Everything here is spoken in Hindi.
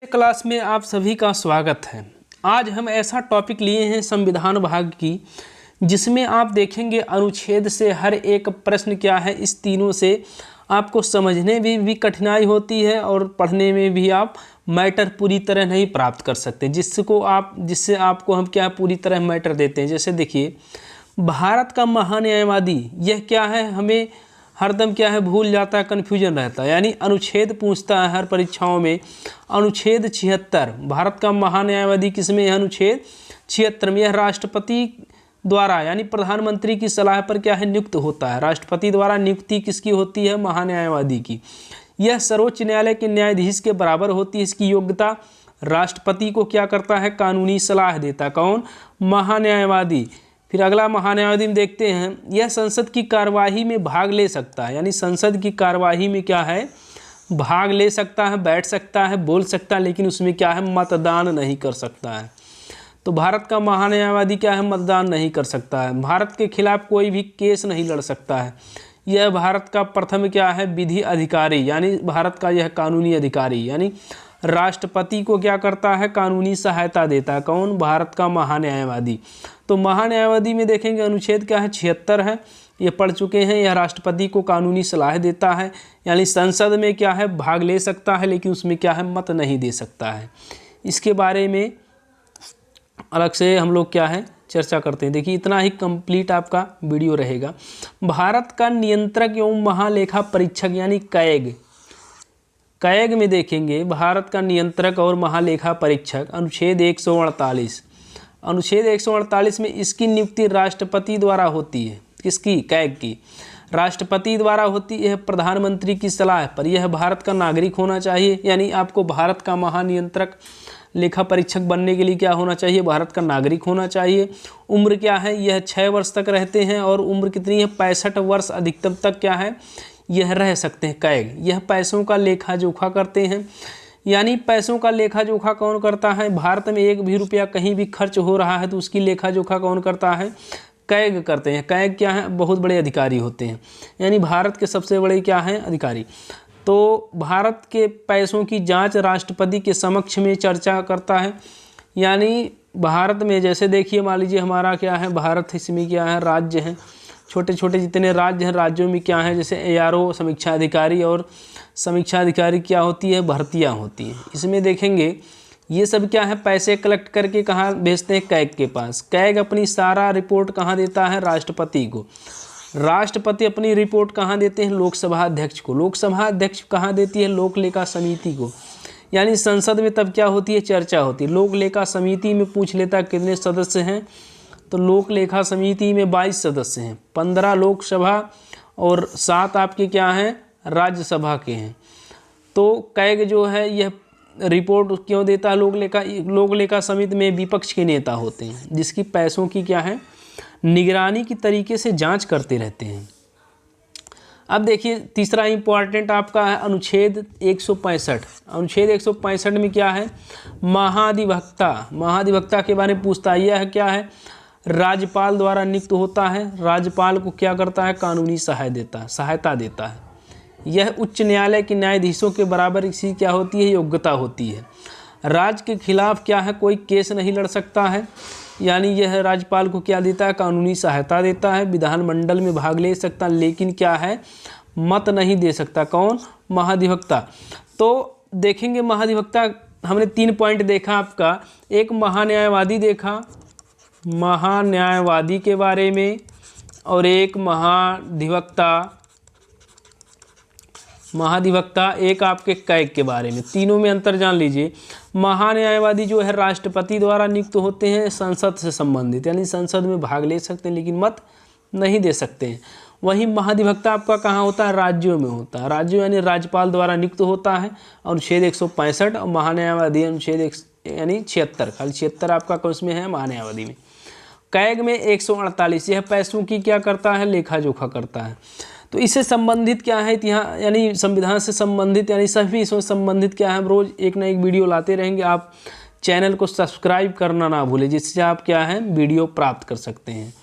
क्लास में आप सभी का स्वागत है। आज हम ऐसा टॉपिक लिए हैं संविधान भाग की, जिसमें आप देखेंगे अनुच्छेद से हर एक प्रश्न क्या है। इस तीनों से आपको समझने में भी कठिनाई होती है और पढ़ने में भी आप मैटर पूरी तरह नहीं प्राप्त कर सकते, जिससे आपको हम क्या पूरी तरह मैटर देते हैं। जैसे देखिए, भारत का महान्यायवादी यह क्या है, हमें हरदम क्या है भूल जाता है, कन्फ्यूजन रहता है। यानी अनुच्छेद पूछता है हर परीक्षाओं में। अनुच्छेद 76 भारत का महान्यायवादी किसमें है? अनुच्छेद 76 में। यह राष्ट्रपति द्वारा यानी प्रधानमंत्री की सलाह पर क्या है नियुक्त होता है। राष्ट्रपति द्वारा नियुक्ति किसकी होती है? महान्यायवादी की। यह सर्वोच्च न्यायालय के न्यायाधीश के बराबर होती है। इसकी योग्यता राष्ट्रपति को क्या करता है? कानूनी सलाह देता। कौन? महान्यायवादी। फिर अगला महान्यायवादी में देखते हैं, यह संसद की कार्यवाही में भाग ले सकता है। यानी संसद की कार्यवाही में क्या है? भाग ले सकता है, बैठ सकता है, बोल सकता है, लेकिन उसमें क्या है? मतदान नहीं कर सकता है। तो भारत का महान्यायवादी क्या है? मतदान नहीं कर सकता है। भारत के खिलाफ कोई भी केस नहीं लड़ सकता है। यह भारत का प्रथम क्या है? विधि अधिकारी, यानी भारत का यह कानूनी अधिकारी, यानी राष्ट्रपति को क्या करता है? कानूनी सहायता देता है। कौन? भारत का महान्यायवादी। तो महान्यायवादी में देखेंगे अनुच्छेद क्या है? 76 है, ये पढ़ चुके हैं। यह राष्ट्रपति को कानूनी सलाह देता है, यानी संसद में क्या है? भाग ले सकता है, लेकिन उसमें क्या है? मत नहीं दे सकता है। इसके बारे में अलग से हम लोग क्या है चर्चा करते हैं। देखिए, इतना ही कंप्लीट आपका वीडियो रहेगा। भारत का नियंत्रक एवं महालेखा परीक्षक यानी कैग में देखेंगे भारत का नियंत्रक और महालेखा परीक्षक अनुच्छेद 148। अनुच्छेद 148 में इसकी नियुक्ति राष्ट्रपति द्वारा होती है। किसकी? कैग की। राष्ट्रपति द्वारा होती है प्रधानमंत्री की सलाह पर। यह भारत का नागरिक होना चाहिए, यानी आपको भारत का महानियंत्रक लेखा परीक्षक बनने के लिए क्या होना चाहिए? भारत का नागरिक होना चाहिए। उम्र क्या है? यह 6 वर्ष तक रहते हैं। और उम्र कितनी है? 65 वर्ष अधिकतम तक क्या है यह रह सकते हैं कैग। यह पैसों का लेखा जोखा करते हैं। यानी पैसों का लेखा जोखा कौन करता है? भारत में 1 भी रुपया कहीं भी खर्च हो रहा है तो उसकी लेखा जोखा कौन करता है? कैग करते हैं। कैग क्या है? बहुत बड़े अधिकारी होते हैं, यानी भारत के सबसे बड़े क्या हैं? अधिकारी। तो भारत के पैसों की जांच राष्ट्रपति के समक्ष में चर्चा करता है। यानी भारत में जैसे देखिए, मान लीजिए हमारा क्या है भारत, इसमें क्या है राज्य हैं, छोटे छोटे जितने राज्य हैं, राज्यों में क्या है जैसे ARO समीक्षा अधिकारी, और समीक्षा अधिकारी क्या होती है? भर्तियां होती हैं। इसमें देखेंगे ये सब क्या है पैसे कलेक्ट करके कहाँ भेजते हैं? कैग के पास। कैग अपनी सारा रिपोर्ट कहाँ देता है? राष्ट्रपति को। राष्ट्रपति अपनी रिपोर्ट कहाँ देते हैं? लोकसभा अध्यक्ष को। लोकसभा अध्यक्ष कहाँ देती है? लोक लेखा समिति को। यानी संसद में तब क्या होती है? चर्चा होती है। लोक लेखा समिति में पूछ लेता है कितने सदस्य हैं, तो लोक लेखा समिति में 22 सदस्य हैं। 15 लोकसभा और 7 आपके क्या हैं? राज्यसभा के हैं। तो कैग जो है यह रिपोर्ट क्यों देता है? लोक लेखा समिति में विपक्ष के नेता होते हैं, जिसकी पैसों की क्या है? निगरानी की तरीके से जांच करते रहते हैं। अब देखिए, तीसरा इंपॉर्टेंट आपका है अनुच्छेद 165। अनुच्छेद 165 में क्या है? महाधिवक्ता। महाधिवक्ता के बारे में पूछता है। यह क्या है? राज्यपाल द्वारा नियुक्त होता है। राज्यपाल को क्या करता है? कानूनी सहायता देता है। यह उच्च न्यायालय के न्यायाधीशों के बराबर इसकी क्या होती है? योग्यता होती है। राज्य के खिलाफ क्या है? कोई केस नहीं लड़ सकता है, यानी यह राज्यपाल को क्या देता है? कानूनी सहायता देता है। विधानमंडल में भाग ले सकता, लेकिन क्या है? मत नहीं दे सकता। कौन? महाधिवक्ता। तो देखेंगे महाधिवक्ता, हमने 3 पॉइंट देखा आपका। एक महान्यायवादी देखा, महान्यायवादी के बारे में, और एक महाधिवक्ता एक आपके कैग के बारे में। तीनों में अंतर जान लीजिए। महान्यायवादी जो है राष्ट्रपति द्वारा नियुक्त होते हैं, संसद से संबंधित, यानी संसद में भाग ले सकते हैं लेकिन मत नहीं दे सकते हैं। वहीं महाधिवक्ता आपका कहाँ होता है? राज्यों में होता है। राज्यों यानी राज्यपाल द्वारा नियुक्त होता है। अनुच्छेद 165 और महान्यायवादी अनुच्छेद यानी 76, खाली 76 आपका कौन में है? महान्यायवादी में। कैग में 148, यह पैसों की क्या करता है? लेखा जोखा करता है। तो इससे संबंधित क्या है यहाँ, यानी संविधान से संबंधित, यानी सभी इसमें संबंधित क्या है, हम रोज़ एक ना एक वीडियो लाते रहेंगे। आप चैनल को सब्सक्राइब करना ना भूलें, जिससे आप क्या है वीडियो प्राप्त कर सकते हैं।